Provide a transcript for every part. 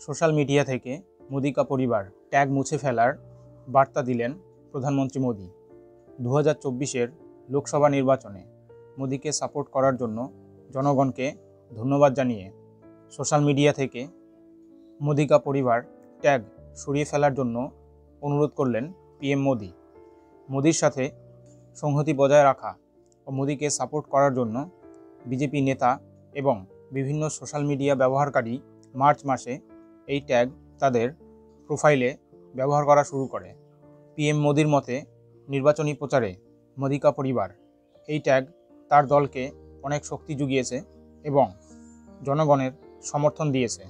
Social media থেকে মোদি কা পরিবার ট্যাগ মুছে ফেলার বার্তা দিলেন প্রধানমন্ত্রী মোদি। 2024-এর লোকসভা নির্বাচনে মোদিকে সাপোর্ট করার জন্য জনগণকে ধন্যবাদ জানিয়ে সোশ্যাল মিডিয়া থেকে মোদি কা পরিবার ট্যাগ সরিয়ে ফেলার জন্য অনুরোধ করলেন পিএম মোদি। মোদির সাথে সংহতি বজায় রাখা ও মোদিকে সাপোর্ট করার জন্য বিজেপি নেতা এবং বিভিন্ন সোশ্যাল মিডিয়া ব্যবহারকারী মার্চ মাসে এই ট্যাগ তাদের প্রোফাইলে ব্যবহার করা শুরু করে। পিএম মোদির মতে নির্বাচনী প্রচারে মোদি কা পরিবার এই ট্যাগ তার দলকে অনেক শক্তি জুগিয়েছে এবং জনগণের সমর্থন দিয়েছে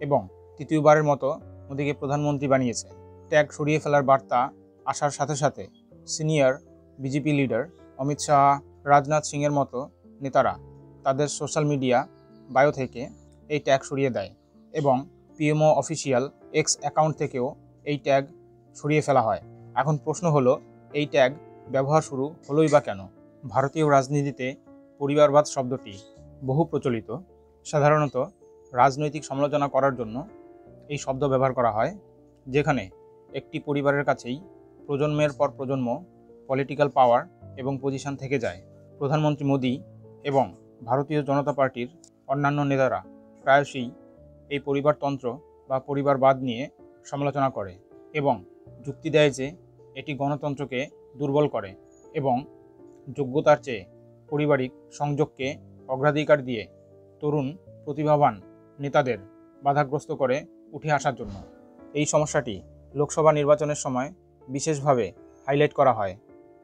এবং তৃতীয়বারের মতো মোদিকে প্রধানমন্ত্রী বানিয়েছে। ট্যাগ সরিয়ে ফেলার বার্তা আসার সাথে সাথে senior BJP leader Amit Shah, Rajnath সিংয়ের মতো নেতারা তাদের সোশ্যাল মিডিয়া বায়ো থেকে এই ট্যাগ সরিয়ে দেয় এবং পিএমও অফিসিয়াল এক্স অ্যাকাউন্ট থেকেও এই ট্যাগ সরিয়ে ফেলা হয়। এখন প্রশ্ন হলো, এই ট্যাগ ব্যবহার শুরু হলোই বা কেন? ভারতীয় রাজনীতিতে পরিবারবাদ শব্দটি বহু প্রচলিত। সাধারণত রাজনৈতিক সমালোচনা করার জন্য এই শব্দ ব্যবহার করা হয়, যেখানে একটি পরিবারের কাছেই প্রজন্মের পর প্রজন্ম পলিটিক্যাল পাওয়ার এবং পজিশন থেকে যায়। প্রধানমন্ত্রী মোদি এবং ভারতীয় জনতা পার্টির অন্যান্য নেতারা প্রায়শই এই পরিবারতন্ত্র বা পরিবারবাদ নিয়ে সমালোচনা করে এবং যুক্তি দেয় যে এটি গণতন্ত্রকে দুর্বল করে এবং যোগ্যতার চেয়ে পারিবারিক সংযোগকে অগ্রাধিকার দিয়ে তরুণ প্রতিভাবান নেতাদের বাধাগ্রস্ত করে উঠে আসার জন্য। এই সমস্যাটি লোকসভা নির্বাচনের সময় বিশেষভাবে হাইলাইট করা হয়।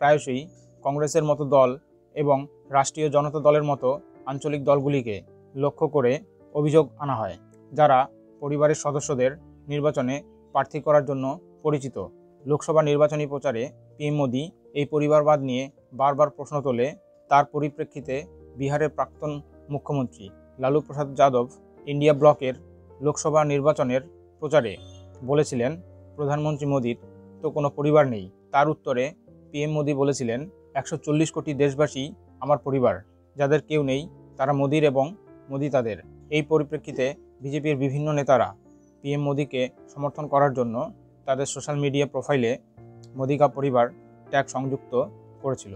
প্রায়শই কংগ্রেসের মতো দল এবং রাষ্ট্রীয় জনতা দলের মতো আঞ্চলিক দলগুলিকে লক্ষ্য করে অভিযোগ আনা হয়, যারা পরিবারের সদস্যদের নির্বাচনে প্রার্থী করার জন্য পরিচিত। লোকসভা নির্বাচনী প্রচারে পিএম মোদি এই পরিবারবাদ নিয়ে বারবার প্রশ্ন তোলে। তার পরিপ্রেক্ষিতে বিহারের প্রাক্তন মুখ্যমন্ত্রী লালু প্রসাদ যাদব ইন্ডিয়া ব্লকের লোকসভা নির্বাচনের প্রচারে বলেছিলেন, প্রধানমন্ত্রী মোদির তো কোনো পরিবার নেই। তার উত্তরে পিএম মোদি বলেছিলেন, 140 কোটি দেশবাসী আমার পরিবার, যাদের কেউ নেই তারা মোদির এবং মোদি তাদের। এই পরিপ্রেক্ষিতে বিজেপির বিভিন্ন নেতারা পিএম মোদিকে সমর্থন করার জন্য তাদের সোশ্যাল মিডিয়া প্রোফাইলে মোদি কা পরিবার ট্যাগ সংযুক্ত করেছিল।